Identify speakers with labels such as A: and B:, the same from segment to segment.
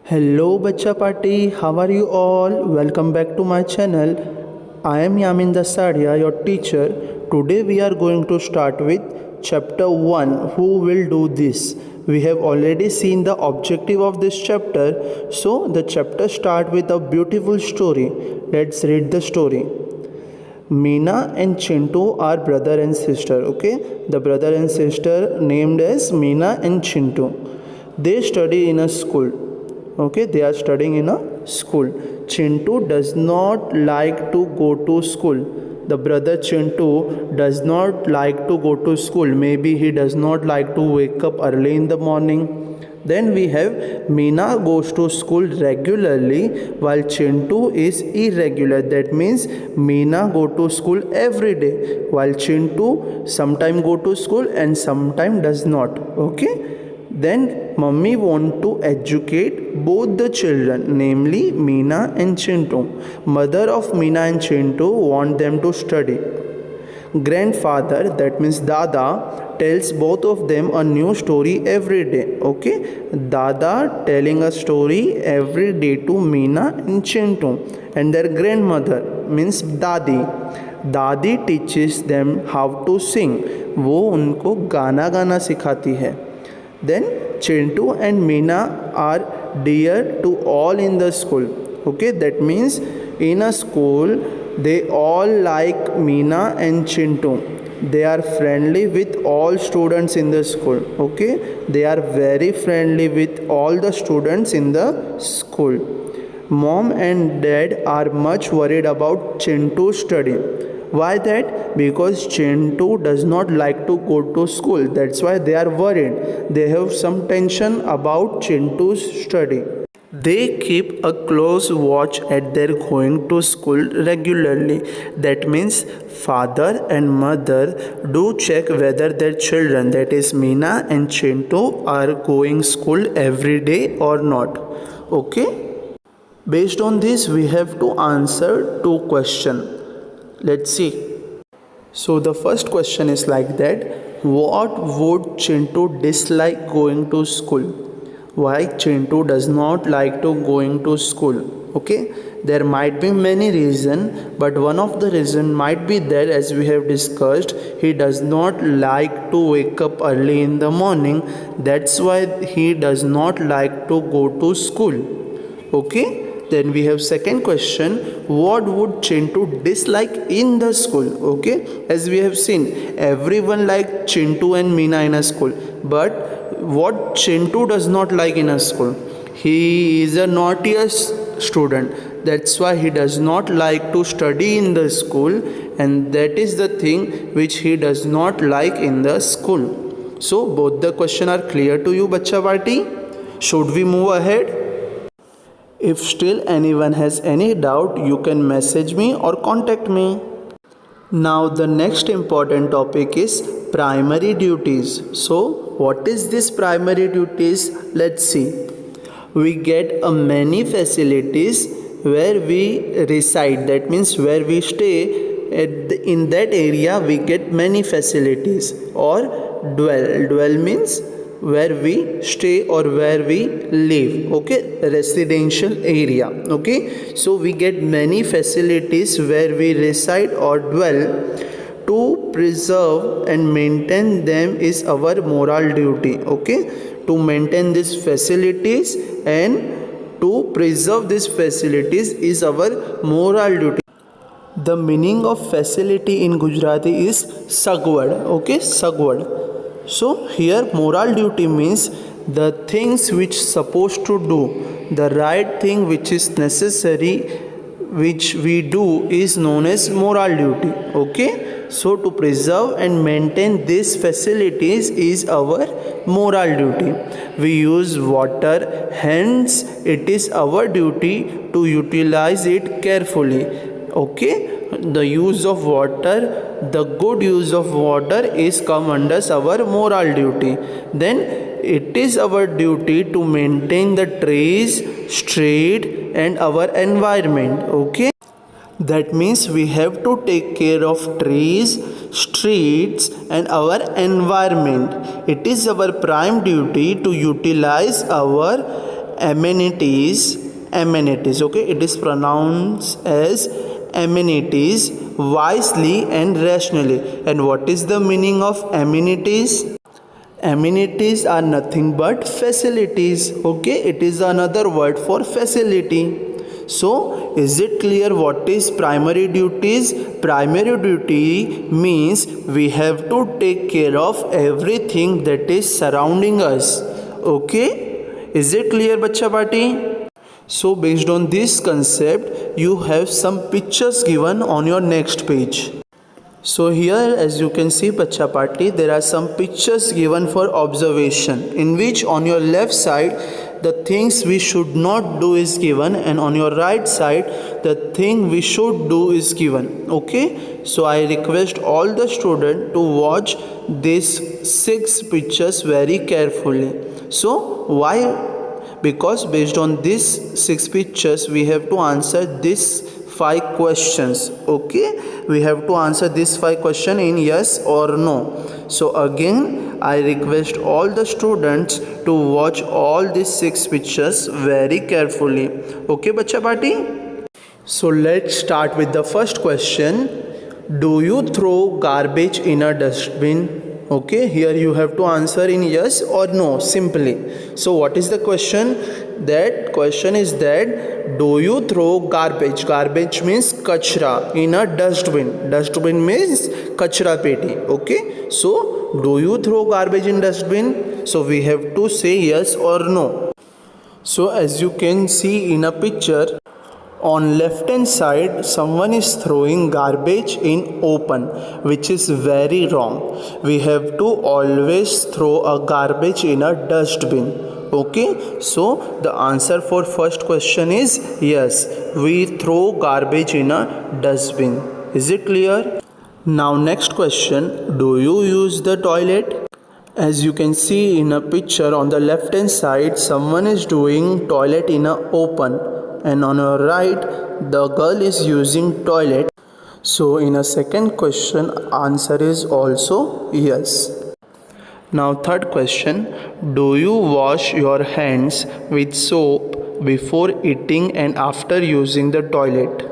A: Hello Bacha Party, how are you all? Welcome back to my channel. I am Yamin Dasadia, your teacher. Today we are going to start with chapter 1. Who will do this? We have already seen the objective of this chapter. So the chapter starts with a beautiful story. Let's read the story. Meena and Chintu are brother and sister. Okay, the brother and sister named as Meena and Chintu. They study in a school. Okay, they are studying in a school. Chintu does not like to go to school. The brother Chintu does not like to go to school. Maybe he does not like to wake up early in the morning. Then we have Meena goes to school regularly while Chintu is irregular. That means Meena go to school every day while Chintu sometime go to school and sometime does not. Okay. Then mummy want to educate both the children, namely Meena and Chintu. Mother of Meena and Chintu want them to study. Grandfather, that means Dada, tells both of them a new story every day. Okay, Dada telling a story every day to Meena and Chintu, and their grandmother means Dadi. Dadi teaches them how to sing. वो उनको गाना गाना सिखाती है. Then Chintu and Meena are dear to all in the school. Okay, that means in a school they all like Meena and Chintu. They are friendly with all students in the school. Okay, they are very friendly with all the students in the school. Mom and dad are much worried about Chintu's study. Why that? Because Chintu does not like to go to school. That's why they are worried. They have some tension about Chintu's study. They keep a close watch at their going to school regularly. That means father and mother do check whether their children, that is Meena and Chintu, are going school every day or not. Okay? Based on this, we have to answer two questions. Let's see. So the first question is like that. What would Chintu dislike going to school? Why Chintu does not like to going to school? Okay, there might be many reasons, but one of the reason might be that, as we have discussed, he does not like to wake up early in the morning. That's why he does not like to go to school. Okay. Then we have second question. What would Chintu dislike in the school? Okay, as we have seen, everyone like Chintu and Meena in a school, but what Chintu does not like in a school? He is a naughtiest student. That's why he does not like to study in the school, and that is the thing which he does not like in the school. So both the question are clear to you, Bacha Party? Should we move ahead? If still anyone has any doubt, you can message me or contact me. Now the next important topic is primary duties. So what is this primary duties? Let's see. We get a many facilities where we reside. That means where we stay in that area we get many facilities, or dwell. Dwell means where we stay or where we live. Okay, residential area. Okay, so we get many facilities where we reside or dwell. To preserve and maintain them is our moral duty. Okay, to maintain these facilities and to preserve these facilities is our moral duty. The meaning of facility in Gujarati is sagwad. Okay, sagwad. So here moral duty means the things which supposed to do, the right thing which is necessary, which we do, is known as moral duty. Okay, so to preserve and maintain these facilities is our moral duty. We use water, hence it is our duty to utilize it carefully. Okay, the use of water, the good use of water is come under our moral duty. Then it is our duty to maintain the trees, street and our environment. Okay, that means we have to take care of trees, streets and our environment. It is our prime duty to utilize our amenities. Amenities, okay, it is pronounced as amenities wisely and rationally. And what is the meaning of amenities? Amenities are nothing but facilities, okay, it is another word for facility. So is it clear what is primary duties? Primary duty means we have to take care of everything that is surrounding us, okay. Is it clear, bachcha party? So based on this concept, you have some pictures given on your next page. So here, as you can see, bachcha party, there are some pictures given for observation, in which on your left side the things we should not do is given, and on your right side the thing we should do is given, okay. So I request all the students to watch these 6 pictures very carefully. So why? Because based on these 6 pictures we have to answer this 5 questions, okay. We have to answer this 5 questions in yes or no. So again I request all the students to watch all these 6 pictures very carefully, okay bachcha party. So let's start with the first question. Do you throw garbage in a dustbin? Okay, here you have to answer in yes or no simply. So what is the question? That question is that do you throw garbage? Garbage means kachra in a dustbin. Dustbin means kachra peti, okay. So do you throw garbage in dustbin? So we have to say yes or no. So as you can see in a picture, on left hand side someone is throwing garbage in open, which is very wrong. We have to always throw a garbage in a dustbin, okay. So the answer for first question is yes, we throw garbage in a dustbin. Is it clear? Now next question, do you use the toilet? As you can see in a picture, on the left hand side someone is doing toilet in a open, and on your right the girl is using toilet. So in a second question answer is also yes. Now third question, do you wash your hands with soap before eating and after using the toilet?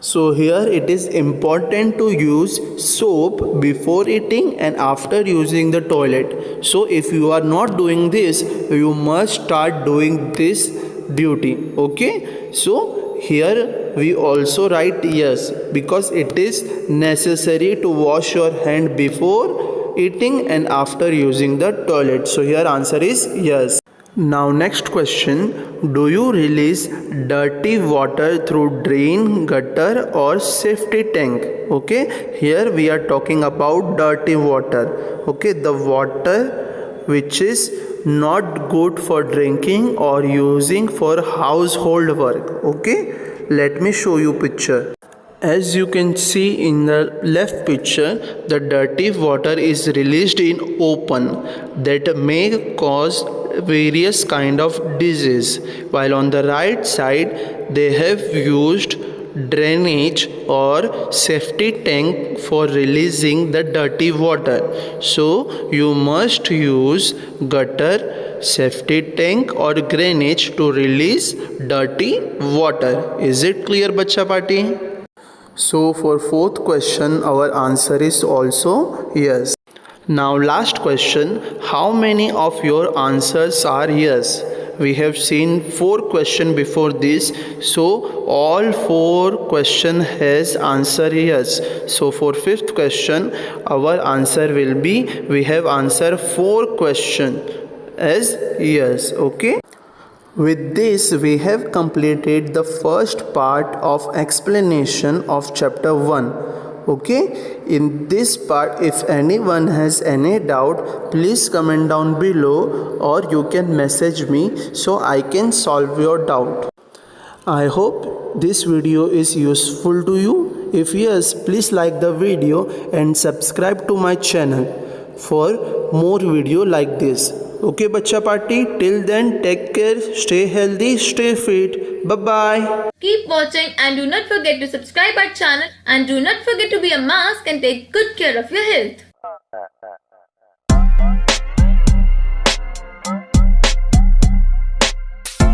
A: So here it is important to use soap before eating and after using the toilet. So if you are not doing this, you must start doing this duty, okay. So here we also write yes, because it is necessary to wash your hand before eating and after using the toilet. So here answer is yes. Now next question, do you release dirty water through drain, gutter or safety tank? Okay, here we are talking about dirty water, okay, the water which is not good for drinking or using for household work, okay. Let me show you picture. As you can see in the left picture, the dirty water is released in open that may cause various kind of disease, while on the right side they have used drainage or safety tank for releasing the dirty water. So you must use gutter, safety tank or drainage to release dirty water. Is it clear, bachcha party? So for fourth question our answer is also yes. Now last question, how many of your answers are yes? We have seen 4 questions before this, so all 4 questions has answer yes. So for fifth question our answer will be, we have answered 4 questions as yes, okay. With this we have completed the first part of explanation of chapter 1. Okay, in this part if anyone has any doubt, please comment down below or you can message me so I can solve your doubt. I hope this video is useful to you. If yes, please like the video and subscribe to my channel for more video like this. Okay bachcha party, till then take care, stay healthy, stay fit. Bye bye.
B: Keep watching and do not forget to subscribe our channel, and do not forget to wear a mask and take good care of your health.